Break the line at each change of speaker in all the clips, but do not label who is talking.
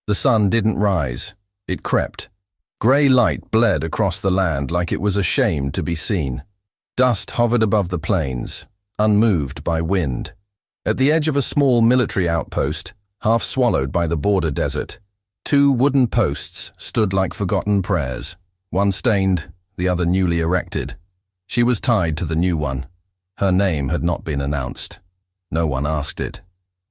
The sun didn't rise. It crept. Grey light bled across the land like it was ashamed to be seen. Dust hovered above the plains, unmoved by wind. At the edge of a small military outpost, half swallowed by the border desert, two wooden posts stood like forgotten prayers, one stained, the other newly erected. She was tied to the new one. Her name had not been announced. No one asked it.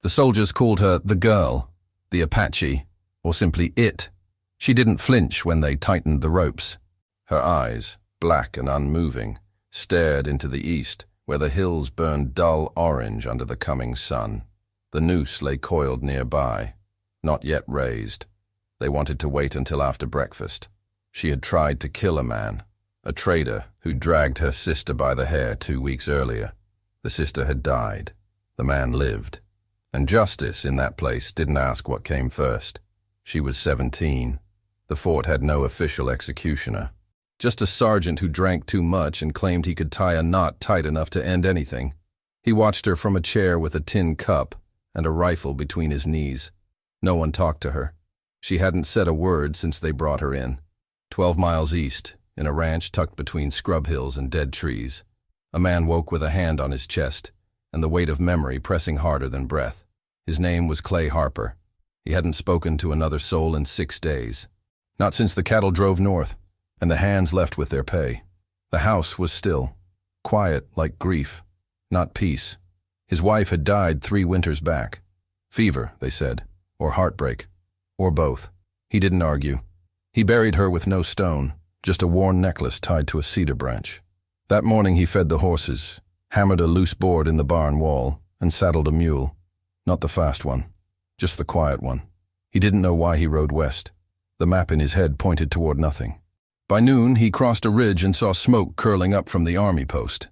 The soldiers called her the girl, the Apache, or simply it. She didn't flinch when they tightened the ropes. Her eyes, black and unmoving, stared into the east, where the hills burned dull orange under the coming sun. The noose lay coiled nearby, not yet raised. They wanted to wait until after breakfast. She had tried to kill a man, a trader who dragged her sister by the hair 2 weeks earlier. The sister had died. The man lived. And justice in that place didn't ask what came first. She was 17. The fort had no official executioner. Just a sergeant who drank too much and claimed he could tie a knot tight enough to end anything. He watched her from a chair with a tin cup and a rifle between his knees. No one talked to her. She hadn't said a word since they brought her in. 12 miles east, in a ranch tucked between scrub hills and dead trees, a man woke with a hand on his chest and the weight of memory pressing harder than breath. His name was Clay Harper. He hadn't spoken to another soul in 6 days. Not since the cattle drove north, and the hands left with their pay. The house was still, quiet like grief, not peace. His wife had died 3 winters back. Fever, they said, or heartbreak, or both. He didn't argue. He buried her with no stone, just a worn necklace tied to a cedar branch. That morning he fed the horses, hammered a loose board in the barn wall, and saddled a mule. Not the fast one, just the quiet one. He didn't know why he rode west. The map in his head pointed toward nothing. By noon, he crossed a ridge and saw smoke curling up from the army post.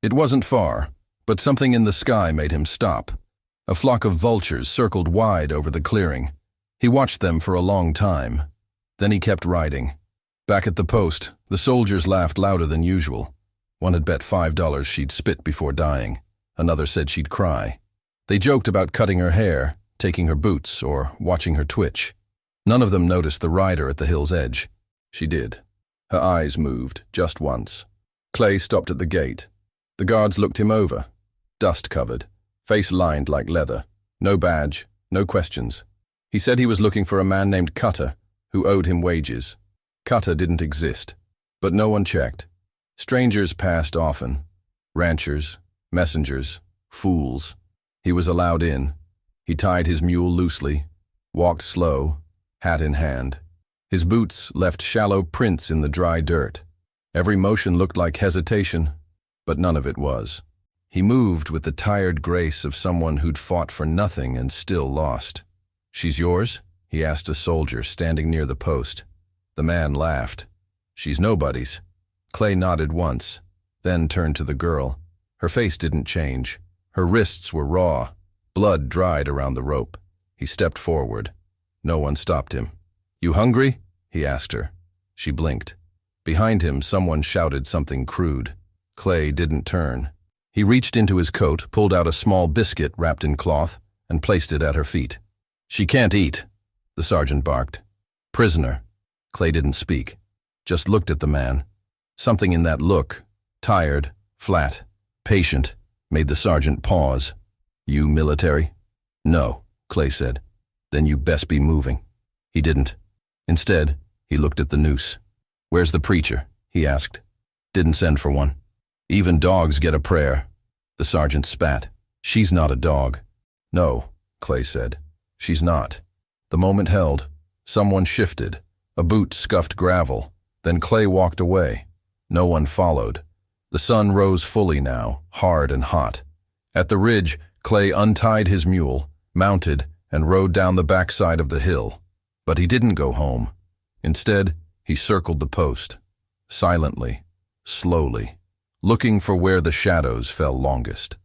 It wasn't far, but something in the sky made him stop. A flock of vultures circled wide over the clearing. He watched them for a long time. Then he kept riding. Back at the post, the soldiers laughed louder than usual. One had bet $5 she'd spit before dying. Another said she'd cry. They joked about cutting her hair, taking her boots, or watching her twitch. None of them noticed the rider at the hill's edge. She did. Her eyes moved, just once. Clay stopped at the gate. The guards looked him over. Dust-covered, face lined like leather. No badge, no questions. He said he was looking for a man named Cutter, who owed him wages. Cutter didn't exist, but no one checked. Strangers passed often. Ranchers, messengers, fools. He was allowed in. He tied his mule loosely, walked slow, hat in hand. His boots left shallow prints in the dry dirt. Every motion looked like hesitation, but none of it was. He moved with the tired grace of someone who'd fought for nothing and still lost. "She's yours?" he asked a soldier standing near the post. The man laughed. "She's nobody's." Clay nodded once, then turned to the girl. Her face didn't change. Her wrists were raw. Blood dried around the rope. He stepped forward. No one stopped him. "You hungry?" he asked her. She blinked. Behind him, someone shouted something crude. Clay didn't turn. He reached into his coat, pulled out a small biscuit wrapped in cloth, and placed it at her feet. "She can't eat," the sergeant barked. "Prisoner." Clay didn't speak, just looked at the man. Something in that look, tired, flat, patient, made the sergeant pause. "You military?" "No," Clay said. "Then you best be moving." He didn't. Instead, he looked at the noose. "Where's the preacher?" he asked. "Didn't send for one. Even dogs get a prayer." The sergeant spat. "She's not a dog." "No," Clay said. "She's not." The moment held. Someone shifted. A boot scuffed gravel. Then Clay walked away. No one followed. The sun rose fully now, hard and hot. At the ridge, Clay untied his mule, mounted, and rode down the backside of the hill. But he didn't go home. Instead, he circled the post, silently, slowly, looking for where the shadows fell longest.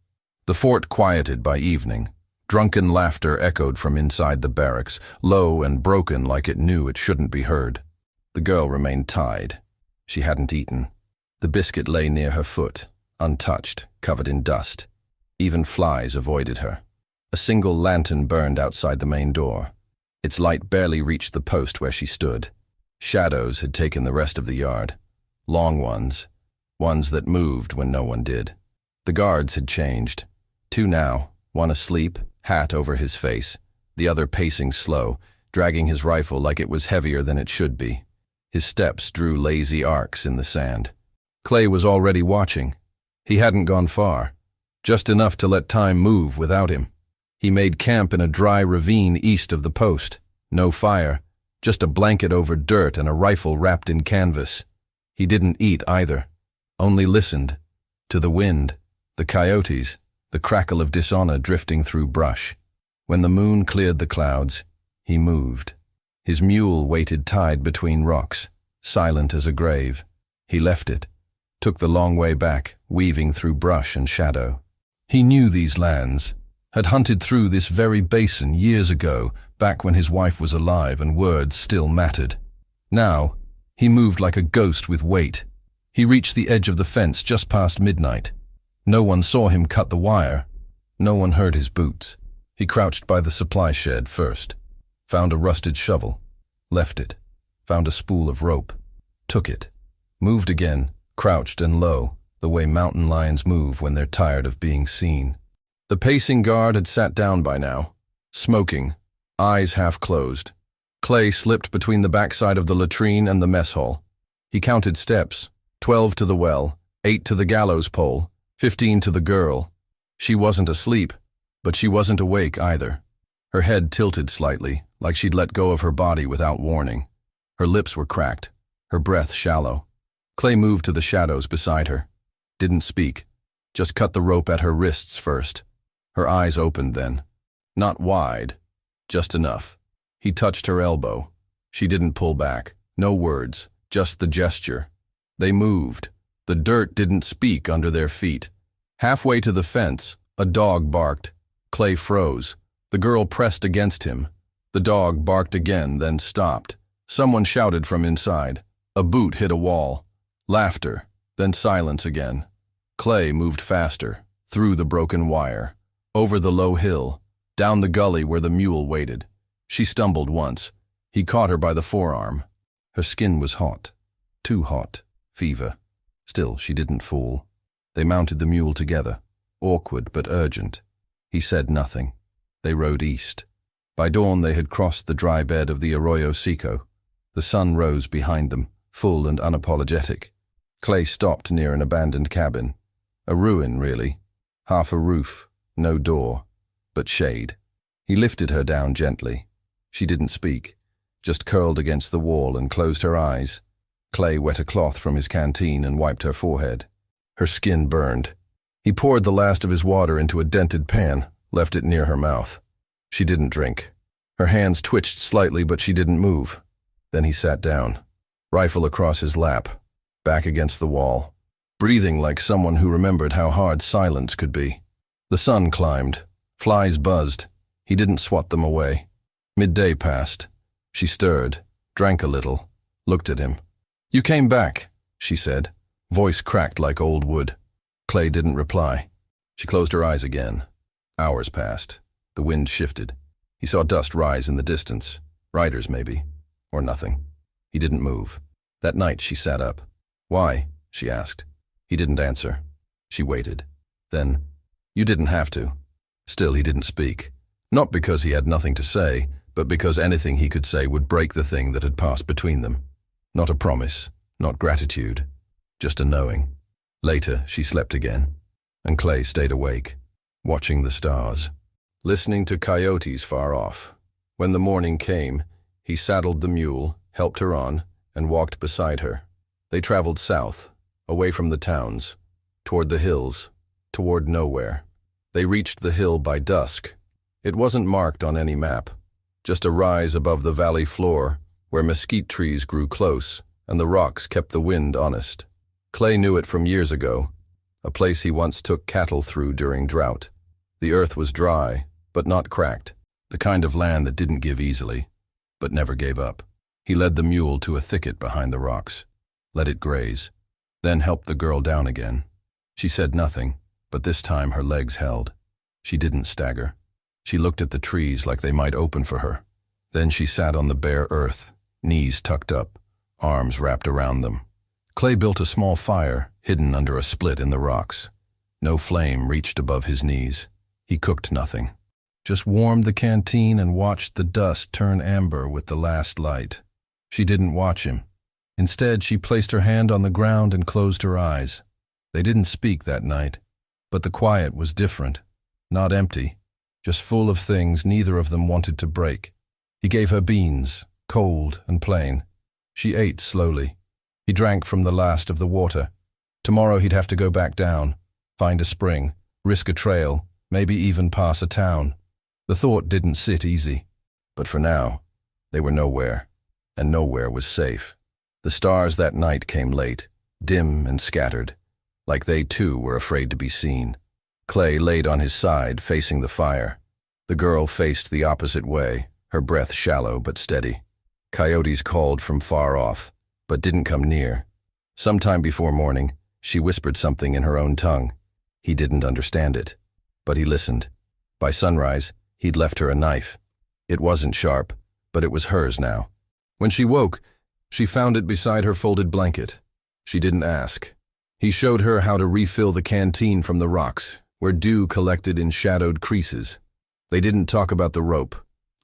The fort quieted by evening. Drunken laughter echoed from inside the barracks, low and broken like it knew it shouldn't be heard. The girl remained tied. She hadn't eaten. The biscuit lay near her foot, untouched, covered in dust. Even flies avoided her. A single lantern burned outside the main door. Its light barely reached the post where she stood. Shadows had taken the rest of the yard. Long ones that moved when no one did. The guards had changed. Two now, one asleep, hat over his face, the other pacing slow, dragging his rifle like it was heavier than it should be. His steps drew lazy arcs in the sand. Clay was already watching. He hadn't gone far, just enough to let time move without him. He made camp in a dry ravine east of the post. No fire, just a blanket over dirt and a rifle wrapped in canvas. He didn't eat either, only listened. To the wind, the coyotes, the crackle of dishonor drifting through brush. When the moon cleared the clouds, he moved. His mule waited tied between rocks, silent as a grave. He left it, took the long way back, weaving through brush and shadow. He knew these lands, had hunted through this very basin years ago, back when his wife was alive and words still mattered. Now, he moved like a ghost with weight. He reached the edge of the fence just past midnight. No one saw him cut the wire. No one heard his boots. He crouched by the supply shed first, found a rusted shovel, left it, found a spool of rope, took it, moved again, crouched and low, the way mountain lions move when they're tired of being seen. The pacing guard had sat down by now, smoking, eyes half closed. Clay slipped between the backside of the latrine and the mess hall. He counted steps, 12 to the well, 8 to the gallows pole, 15 to the girl. She wasn't asleep, but she wasn't awake either. Her head tilted slightly, like she'd let go of her body without warning. Her lips were cracked, her breath shallow. Clay moved to the shadows beside her. Didn't speak, just cut the rope at her wrists first. Her eyes opened then. Not wide, just enough. He touched her elbow. She didn't pull back. No words, just the gesture. They moved. The dirt didn't speak under their feet. Halfway to the fence, a dog barked. Clay froze. The girl pressed against him. The dog barked again, then stopped. Someone shouted from inside. A boot hit a wall. Laughter, then silence again. Clay moved faster, through the broken wire, over the low hill, down the gully where the mule waited. She stumbled once. He caught her by the forearm. Her skin was hot. Too hot. Fever. Still, she didn't fool. They mounted the mule together, awkward but urgent. He said nothing. They rode east. By dawn they had crossed the dry bed of the Arroyo Seco. The sun rose behind them, full and unapologetic. Clay stopped near an abandoned cabin. A ruin, really. Half a roof, no door, but shade. He lifted her down gently. She didn't speak, just curled against the wall and closed her eyes. Clay wet a cloth from his canteen and wiped her forehead. Her skin burned. He poured the last of his water into a dented pan, left it near her mouth. She didn't drink. Her hands twitched slightly, but she didn't move. Then he sat down, rifle across his lap, back against the wall, breathing like someone who remembered how hard silence could be. The sun climbed. Flies buzzed. He didn't swat them away. Midday passed. She stirred, drank a little, looked at him. "You came back," she said, voice cracked like old wood. Clay didn't reply. She closed her eyes again. Hours passed. The wind shifted. He saw dust rise in the distance. Riders, maybe. Or nothing. He didn't move. That night she sat up. "Why?" she asked. He didn't answer. She waited. Then, "You didn't have to." Still he didn't speak. Not because he had nothing to say, but because anything he could say would break the thing that had passed between them. Not a promise, not gratitude, just a knowing. Later, she slept again, and Clay stayed awake, watching the stars, listening to coyotes far off. When the morning came, he saddled the mule, helped her on, and walked beside her. They traveled south, away from the towns, toward the hills, toward nowhere. They reached the hill by dusk. It wasn't marked on any map, just a rise above the valley floor where mesquite trees grew close and the rocks kept the wind honest. Clay knew it from years ago, a place he once took cattle through during drought. The earth was dry, but not cracked, the kind of land that didn't give easily, but never gave up. He led the mule to a thicket behind the rocks, let it graze, then helped the girl down again. She said nothing, but this time her legs held. She didn't stagger. She looked at the trees like they might open for her. Then she sat on the bare earth, knees tucked up, arms wrapped around them. Clay built a small fire hidden under a split in the rocks. No flame reached above his knees. He cooked nothing. Just warmed the canteen and watched the dust turn amber with the last light. She didn't watch him. Instead, she placed her hand on the ground and closed her eyes. They didn't speak that night, but the quiet was different. Not empty, just full of things neither of them wanted to break. He gave her beans, cold and plain. She ate slowly. He drank from the last of the water. Tomorrow he'd have to go back down, find a spring, risk a trail, maybe even pass a town. The thought didn't sit easy. But for now, they were nowhere, and nowhere was safe. The stars that night came late, dim and scattered, like they too were afraid to be seen. Clay laid on his side, facing the fire. The girl faced the opposite way, her breath shallow but steady. Coyotes called from far off, but didn't come near. Sometime before morning, she whispered something in her own tongue. He didn't understand it, but he listened. By sunrise, he'd left her a knife. It wasn't sharp, but it was hers now. When she woke, she found it beside her folded blanket. She didn't ask. He showed her how to refill the canteen from the rocks, where dew collected in shadowed creases. They didn't talk about the rope,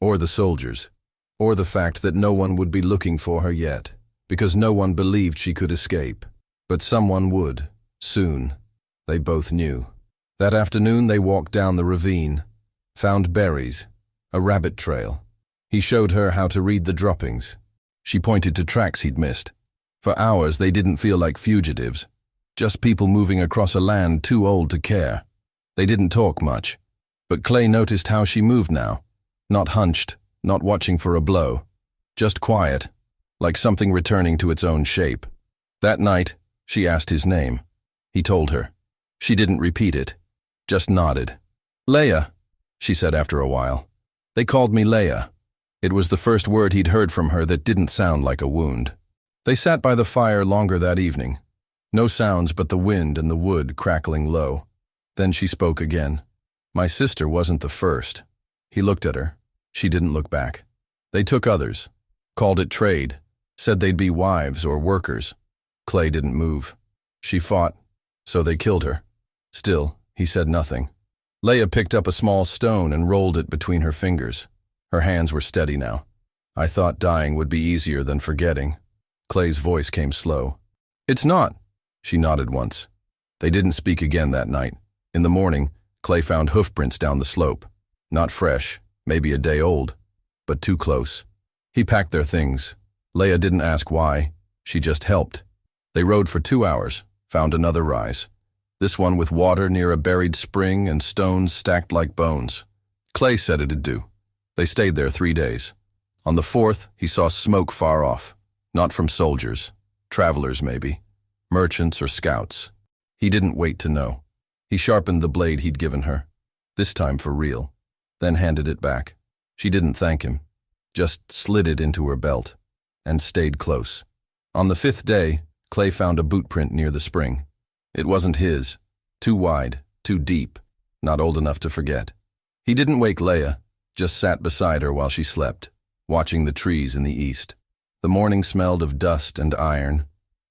or the soldiers, or the fact that no one would be looking for her yet, because no one believed she could escape. But someone would, soon. They both knew. That afternoon they walked down the ravine, found berries, a rabbit trail. He showed her how to read the droppings. She pointed to tracks he'd missed. For hours they didn't feel like fugitives, just people moving across a land too old to care. They didn't talk much, but Clay noticed how she moved now, not hunched, not watching for a blow, just quiet, like something returning to its own shape. That night, she asked his name. He told her. She didn't repeat it, just nodded. "Leia," she said after a while. "They called me Leia." It was the first word he'd heard from her that didn't sound like a wound. They sat by the fire longer that evening. No sounds but the wind and the wood crackling low. Then she spoke again. "My sister wasn't the first." He looked at her. She didn't look back. "They took others, called it trade, said they'd be wives or workers." Clay didn't move. She fought, so they killed her. Still, he said nothing. Leia picked up a small stone and rolled it between her fingers. Her hands were steady now. "I thought dying would be easier than forgetting." Clay's voice came slow. "It's not." She nodded once. They didn't speak again that night. In the morning, Clay found hoofprints down the slope. Not fresh, maybe a day old, but too close. He packed their things. Leia didn't ask why. She just helped. They rode for 2 hours, found another rise. This one with water near a buried spring and stones stacked like bones. Clay said it'd do. They stayed there 3 days. On the 4th, he saw smoke far off. Not from soldiers. Travelers, maybe. Merchants or scouts. He didn't wait to know. He sharpened the blade he'd given her. This time for real. Then handed it back. She didn't thank him. Just slid it into her belt. And stayed close. On the 5th day, Clay found a boot print near the spring. It wasn't his. Too wide, too deep. Not old enough to forget. He didn't wake Leia. Just sat beside her while she slept, watching the trees in the east. The morning smelled of dust and iron.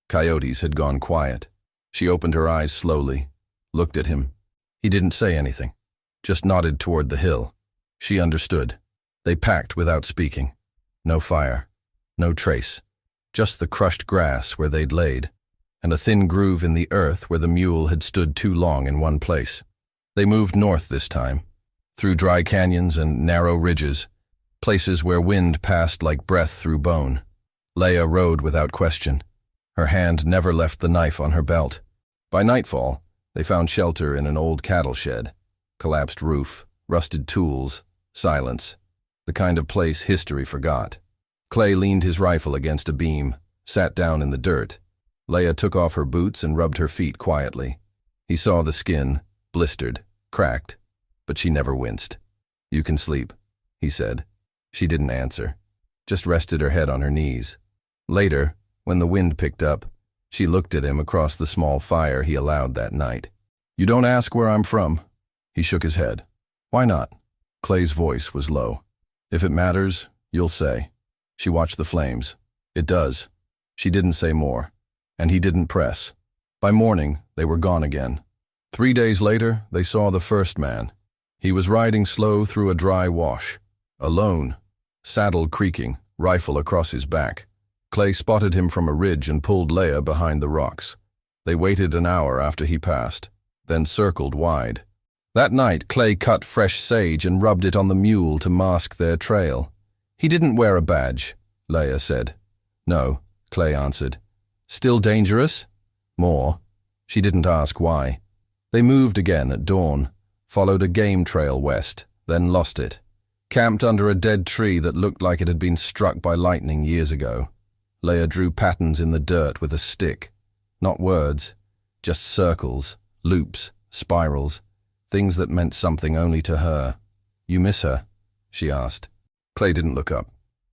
Coyotes had gone quiet. She opened her eyes slowly, looked at him. He didn't say anything, just nodded toward the hill. She understood. They packed without speaking. No fire, no trace, just the crushed grass where they'd laid, and a thin groove in the earth where the mule had stood too long in one place. They moved north this time, through dry canyons and narrow ridges, places where wind passed like breath through bone. Leia rode without question. Her hand never left the knife on her belt. By nightfall, they found shelter in an old cattle shed. Collapsed roof, rusted tools, silence. The kind of place history forgot. Clay leaned his rifle against a beam, sat down in the dirt. Leia took off her boots and rubbed her feet quietly. He saw the skin, blistered, cracked, but she never winced. "You can sleep," he said. She didn't answer, just rested her head on her knees. Later, when the wind picked up, she looked at him across the small fire he allowed that night. "You don't ask where I'm from." He shook his head. "Why not?" Clay's voice was low. "If it matters, You'll say. She watched the flames. It does. She didn't say more. And he didn't press. By morning, they were gone again. 3 days later, they saw the first man. He was riding slow through a dry wash. Alone. Saddle creaking, rifle across his back. Clay spotted him from a ridge and pulled Leia behind the rocks. They waited an hour after he passed, then circled wide. That night, Clay cut fresh sage and rubbed it on the mule to mask their trail. He didn't wear a badge, Leia said. No, Clay answered. Still dangerous? More. She didn't ask why. They moved again at dawn, followed a game trail west, then lost it. Camped under a dead tree that looked like it had been struck by lightning years ago. Leia drew patterns in the dirt with a stick. Not words, just circles, loops, spirals, things that meant something only to her. You miss her? She asked. Clay didn't look up.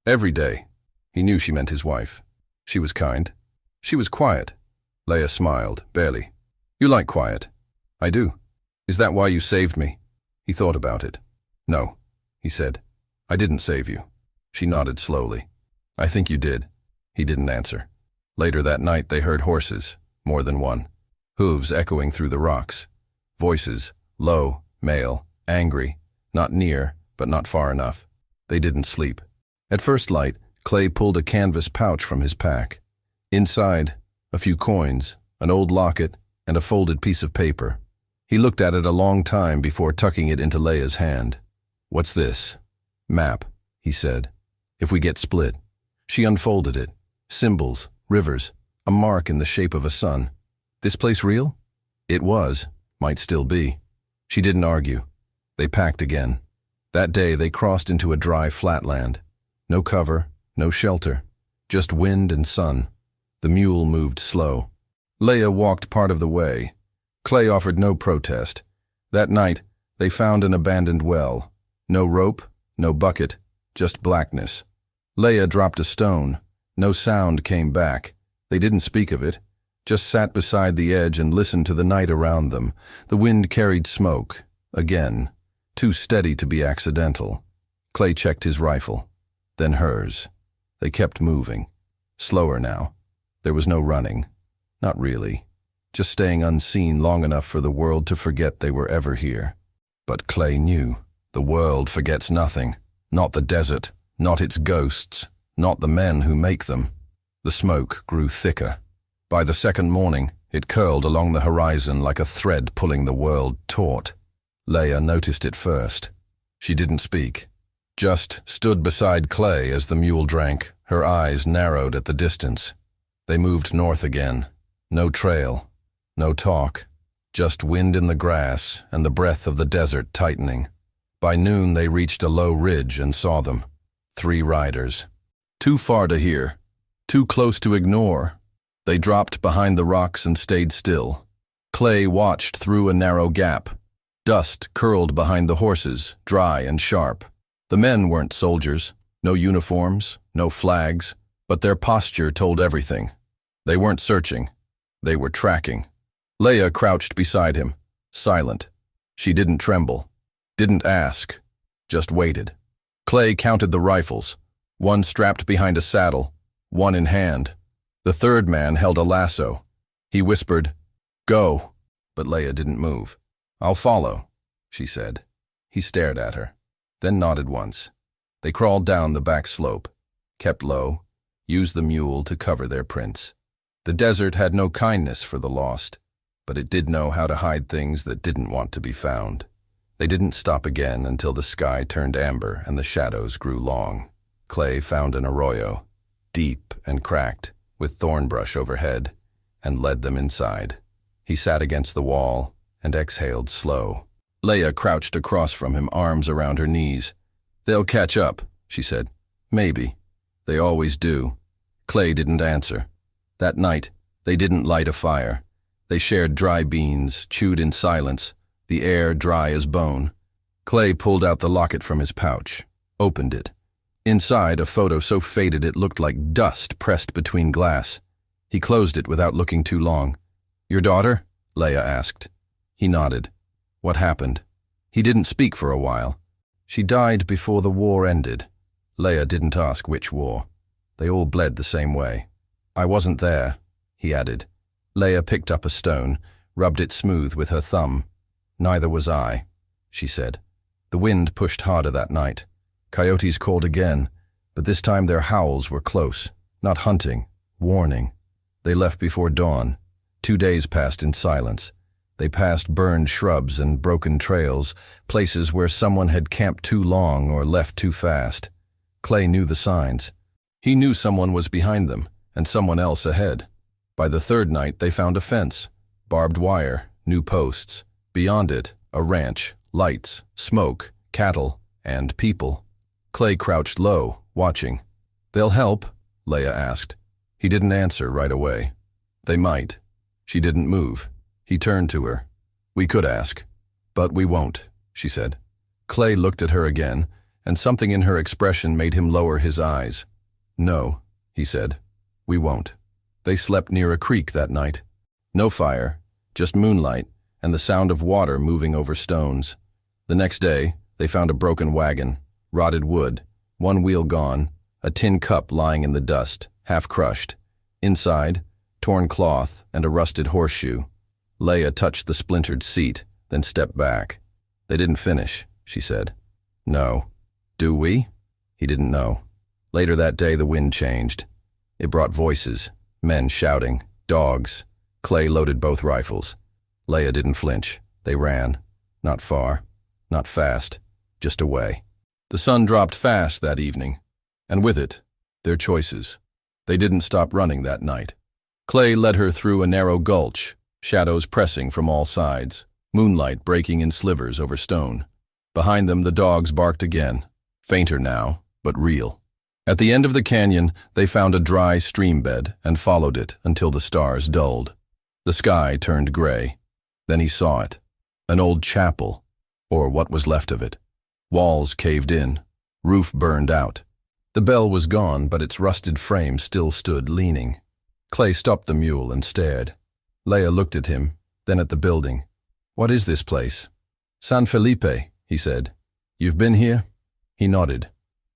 Every day. He knew she meant his wife. She was kind. She was quiet. Leia smiled, barely. You like quiet. I do. Is that why you saved me? He thought about it. No, he said. I didn't save you. She nodded slowly. I think you did. He didn't answer. Later that night they heard horses, more than one. Hooves echoing through the rocks. Voices, low, male, angry, not near, but not far enough. They didn't sleep. At first light, Clay pulled a canvas pouch from his pack. Inside, a few coins, an old locket, and a folded piece of paper. He looked at it a long time before tucking it into Leia's hand. What's this? Map, he said. If we get split. She unfolded it. Symbols, rivers, a mark in the shape of a sun. This place real? It was, might still be. She didn't argue. They packed again. That day they crossed into a dry flatland. No cover, no shelter, just wind and sun. The mule moved slow. Leia walked part of the way. Clay offered no protest. That night, they found an abandoned well. No rope, no bucket, just blackness. Leia dropped a stone. No sound came back. They didn't speak of it, just sat beside the edge and listened to the night around them. The wind carried smoke. Again. Too steady to be accidental. Clay checked his rifle. Then hers. They kept moving. Slower now. There was no running. Not really. Just staying unseen long enough for the world to forget they were ever here. But Clay knew. The world forgets nothing. Not the desert. Not its ghosts. Not the men who make them. The smoke grew thicker. By the second morning, it curled along the horizon like a thread pulling the world taut. Leia noticed it first. She didn't speak. Just stood beside Clay as the mule drank, her eyes narrowed at the distance. They moved north again. No trail. No talk. Just wind in the grass and the breath of the desert tightening. By noon they reached a low ridge and saw them. 3 riders. Too far to hear. Too close to ignore. They dropped behind the rocks and stayed still. Clay watched through a narrow gap. Dust curled behind the horses, dry and sharp. The men weren't soldiers. No uniforms, no flags, but their posture told everything. They weren't searching. They were tracking. Leia crouched beside him, silent. She didn't tremble. Didn't ask. Just waited. Clay counted the rifles. 1 strapped behind a saddle, 1 in hand. The third man held a lasso. He whispered, "Go." But Leia didn't move. "I'll follow," she said. He stared at her, then nodded once. They crawled down the back slope, kept low, used the mule to cover their prints. The desert had no kindness for the lost, but it did know how to hide things that didn't want to be found. They didn't stop again until the sky turned amber and the shadows grew long. Clay found an arroyo, deep and cracked, with thorn brush overhead, and led them inside. He sat against the wall and exhaled slow. Leia crouched across from him, arms around her knees. "They'll catch up," she said. "Maybe. They always do." Clay didn't answer. That night, they didn't light a fire. They shared dry beans, chewed in silence, the air dry as bone. Clay pulled out the locket from his pouch, opened it. Inside, a photo so faded it looked like dust pressed between glass. He closed it without looking too long. "Your daughter?" Leia asked. He nodded. "What happened?" He didn't speak for a while. "She died before the war ended. Leia didn't ask which war. They all bled the same way. I wasn't there, he added. Leia picked up a stone, rubbed it smooth with her thumb. Neither was I, she said. The wind pushed harder that night. Coyotes called again, but this time their howls were close, not hunting, warning. They left before dawn. 2 days passed in silence. They passed burned shrubs and broken trails, places where someone had camped too long or left too fast. Clay knew the signs. He knew someone was behind them, and someone else ahead. By the third night, they found a fence, barbed wire, new posts. Beyond it, a ranch, lights, smoke, cattle, and people. Clay crouched low, watching. "They'll help?" Leia asked. He didn't answer right away. "They might." She didn't move. He turned to her. "We could ask, but we won't," she said. Clay looked at her again, and something in her expression made him lower his eyes. "No," he said. "We won't." They slept near a creek that night. No fire, just moonlight and the sound of water moving over stones. The next day, they found a broken wagon, rotted wood, one wheel gone, a tin cup lying in the dust, half crushed. Inside, torn cloth and a rusted horseshoe. Leia touched the splintered seat, then stepped back. "They didn't finish," she said. "No." "Do we?" He didn't know. Later that day, the wind changed. It brought voices, men shouting, dogs. Clay loaded both rifles. Leia didn't flinch. They ran. Not far, not fast, just away. The sun dropped fast that evening, and with it, their choices. They didn't stop running that night. Clay led her through a narrow gulch, shadows pressing from all sides, moonlight breaking in slivers over stone. Behind them, the dogs barked again, fainter now, but real. At the end of the canyon, they found a dry stream bed and followed it until the stars dulled. The sky turned gray. Then he saw it. An old chapel, or what was left of it. Walls caved in, roof burned out. The bell was gone, but its rusted frame still stood leaning. Clay stopped the mule and stared. Leia looked at him, then at the building. "What is this place?" "San Felipe," he said. "You've been here?" He nodded.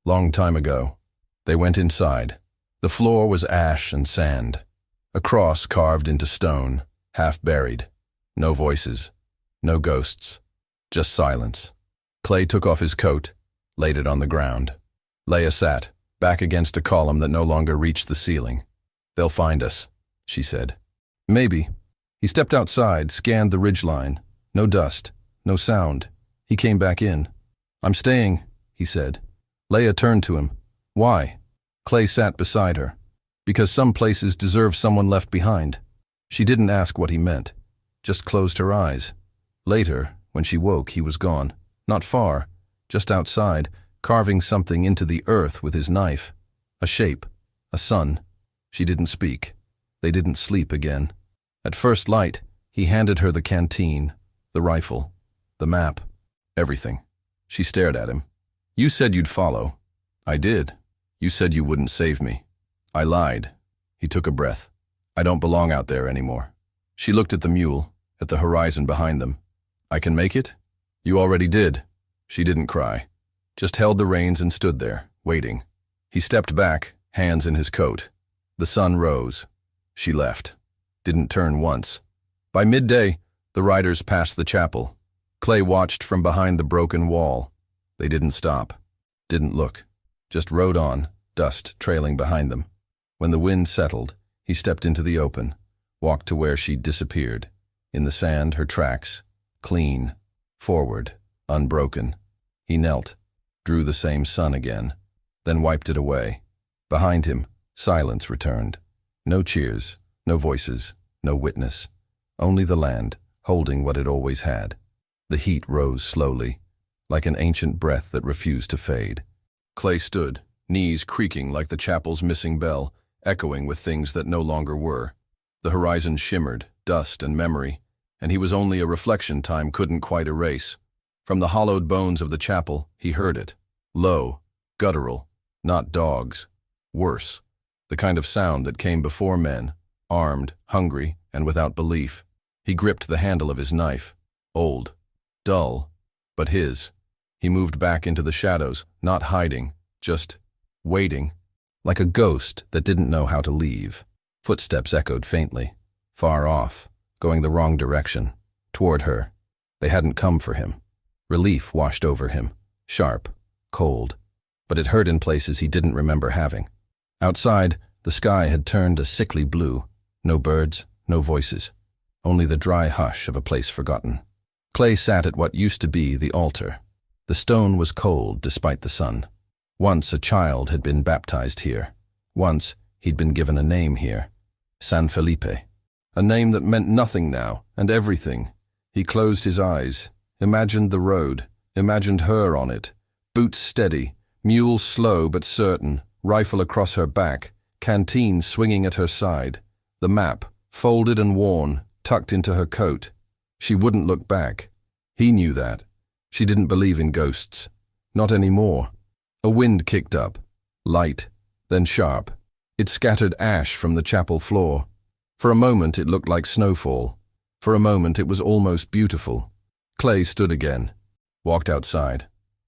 "Long time ago." They went inside. The floor was ash and sand. A cross carved into stone, half buried. No voices, no ghosts, just silence. Clay took off his coat, laid it on the ground. Leia sat, back against a column that no longer reached the ceiling. "They'll find us," she said. "Maybe." He stepped outside, scanned the ridgeline. No dust, no sound. He came back in. "I'm staying," he said. Leia turned to him. "Why?" Clay sat beside her. "Because some places deserve someone left behind." She didn't ask what he meant, just closed her eyes. Later, when she woke, he was gone. Not far, just outside, carving something into the earth with his knife. A shape, a sun. She didn't speak. They didn't sleep again. At first light, he handed her the canteen, the rifle, the map, everything. She stared at him. "You said you'd follow." "I did. You said you wouldn't save me." "I lied." He took a breath. "I don't belong out there anymore." She looked at the mule, at the horizon behind them. "I can make it?" "You already did." She didn't cry, just held the reins and stood there, waiting. He stepped back, hands in his coat. The sun rose. She left. Didn't turn once. By midday, the riders passed the chapel. Clay watched from behind the broken wall. They didn't stop, didn't look, just rode on, dust trailing behind them. When the wind settled, he stepped into the open, walked to where she'd disappeared. In the sand, her tracks, clean, forward, unbroken. He knelt, drew the same sun again, then wiped it away. Behind him, silence returned. No cheers, no voices, no witness. Only the land, holding what it always had. The heat rose slowly, like an ancient breath that refused to fade. Clay stood, knees creaking like the chapel's missing bell, echoing with things that no longer were. The horizon shimmered, dust and memory, and he was only a reflection time couldn't quite erase. From the hollowed bones of the chapel, he heard it. Low, guttural, not dogs. Worse, the kind of sound that came before men, armed, hungry, and without belief. He gripped the handle of his knife. Old, dull, but his. He moved back into the shadows, not hiding, just waiting, like a ghost that didn't know how to leave. Footsteps echoed faintly, far off, going the wrong direction, toward her. They hadn't come for him. Relief washed over him, sharp, cold, but it hurt in places he didn't remember having. Outside, the sky had turned a sickly blue. No birds, no voices, only the dry hush of a place forgotten. Clay sat at what used to be the altar. The stone was cold despite the sun. Once a child had been baptized here. Once he'd been given a name here. San Felipe. A name that meant nothing now, and everything. He closed his eyes, imagined the road, imagined her on it. Boots steady, mule slow but certain, rifle across her back, canteen swinging at her side. The map, folded and worn, tucked into her coat. She wouldn't look back. He knew that. She didn't believe in ghosts. Not anymore. A wind kicked up, light, then sharp. It scattered ash from the chapel floor. For a moment it looked like snowfall. For a moment it was almost beautiful. Clay stood again, walked outside.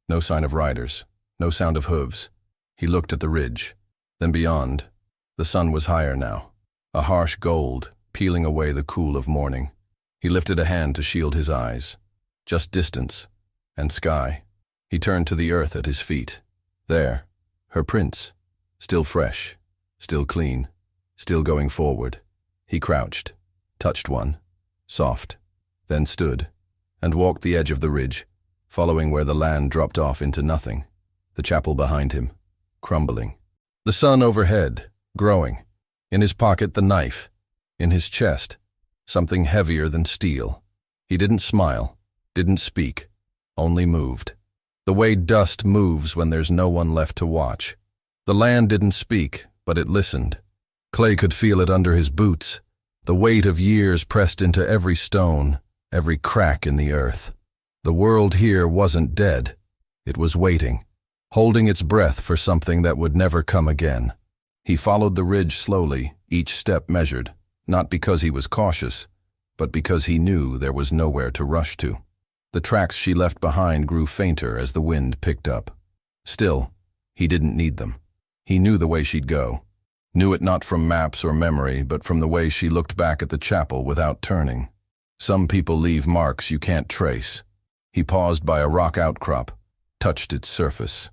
No sign of riders, no sound of hooves. He looked at the ridge, then beyond. The sun was higher now, a harsh gold, peeling away the cool of morning. He lifted a hand to shield his eyes. Just distance, and sky. He turned to the earth at his feet. There, her prints, still fresh, still clean, still going forward. He crouched, touched one, soft, then stood, and walked the edge of the ridge, following where the land dropped off into nothing, the chapel behind him, crumbling. The sun overhead, growing. In his pocket the knife, in his chest, something heavier than steel. He didn't smile, didn't speak, only moved. The way dust moves when there's no one left to watch. The land didn't speak, but it listened. Clay could feel it under his boots, the weight of years pressed into every stone, every crack in the earth. The world here wasn't dead. It was waiting, holding its breath for something that would never come again. He followed the ridge slowly, each step measured, not because he was cautious, but because he knew there was nowhere to rush to. The tracks she left behind grew fainter as the wind picked up. Still, he didn't need them. He knew the way she'd go. Knew it not from maps or memory, but from the way she looked back at the chapel without turning. Some people leave marks you can't trace. He paused by a rock outcrop, touched its surface.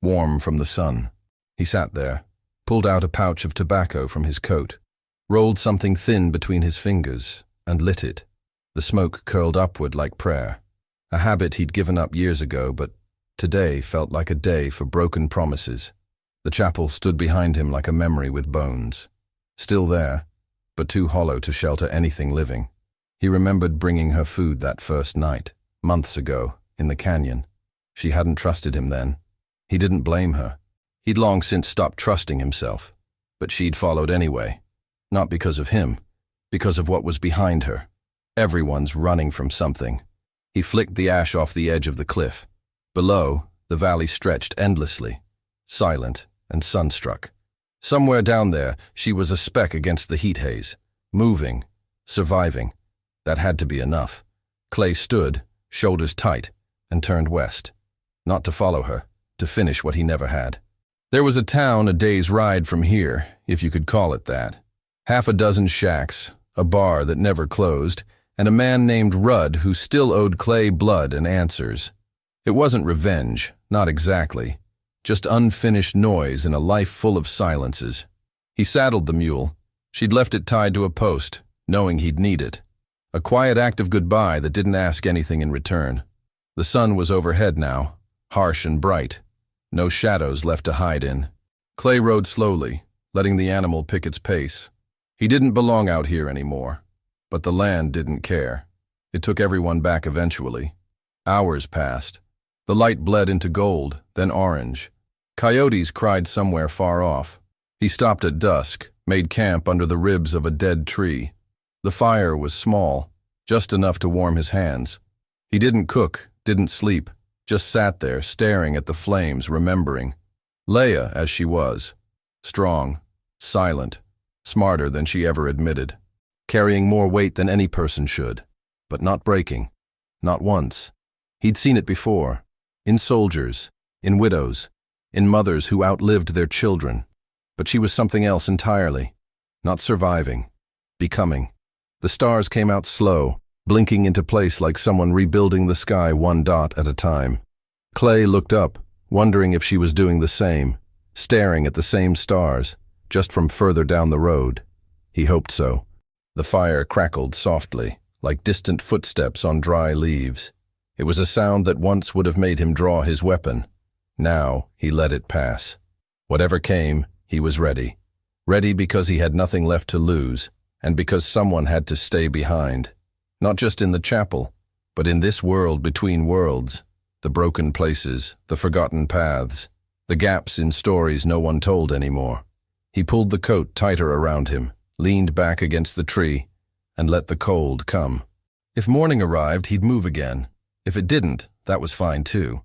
Warm from the sun. He sat there, pulled out a pouch of tobacco from his coat, rolled something thin between his fingers, and lit it. The smoke curled upward like prayer. A habit he'd given up years ago, but today felt like a day for broken promises. The chapel stood behind him like a memory with bones. Still there, but too hollow to shelter anything living. He remembered bringing her food that first night, months ago, in the canyon. She hadn't trusted him then. He didn't blame her. He'd long since stopped trusting himself. But she'd followed anyway. Not because of him, because of what was behind her. Everyone's running from something. He flicked the ash off the edge of the cliff. Below, the valley stretched endlessly, silent and sunstruck. Somewhere down there, she was a speck against the heat haze, moving, surviving. That had to be enough. Clay stood, shoulders tight, and turned west. Not to follow her, to finish what he never had. There was a town a day's ride from here, if you could call it that. Half a dozen shacks, a bar that never closed, and a man named Rudd who still owed Clay blood and answers. It wasn't revenge, not exactly. Just unfinished noise in a life full of silences. He saddled the mule. She'd left it tied to a post, knowing he'd need it. A quiet act of goodbye that didn't ask anything in return. The sun was overhead now, harsh and bright. No shadows left to hide in. Clay rode slowly, letting the animal pick its pace. He didn't belong out here anymore. But the land didn't care. It took everyone back eventually. Hours passed. The light bled into gold, then orange. Coyotes cried somewhere far off. He stopped at dusk, made camp under the ribs of a dead tree. The fire was small, just enough to warm his hands. He didn't cook, didn't sleep, just sat there staring at the flames, remembering. Leia as she was. Strong, silent, smarter than she ever admitted. Carrying more weight than any person should, but not breaking. Not once. He'd seen it before. In soldiers, in widows, in mothers who outlived their children. But she was something else entirely. Not surviving, becoming. The stars came out slow, blinking into place like someone rebuilding the sky one dot at a time. Clay looked up, wondering if she was doing the same, staring at the same stars, just from further down the road. He hoped so. The fire crackled softly, like distant footsteps on dry leaves. It was a sound that once would have made him draw his weapon. Now he let it pass. Whatever came, he was ready. Ready because he had nothing left to lose, and because someone had to stay behind. Not just in the chapel, but in this world between worlds. The broken places, the forgotten paths, the gaps in stories no one told anymore. He pulled the coat tighter around him, leaned back against the tree, and let the cold come. If morning arrived, he'd move again. If it didn't, that was fine too.